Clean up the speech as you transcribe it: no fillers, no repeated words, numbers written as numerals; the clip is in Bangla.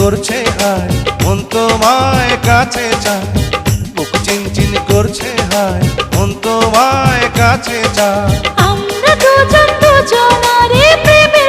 করছে হায়, মন তোমায় কাছে চায়। বুক চিনচিন করছে হায়, মন তোমায় কাছে চায়।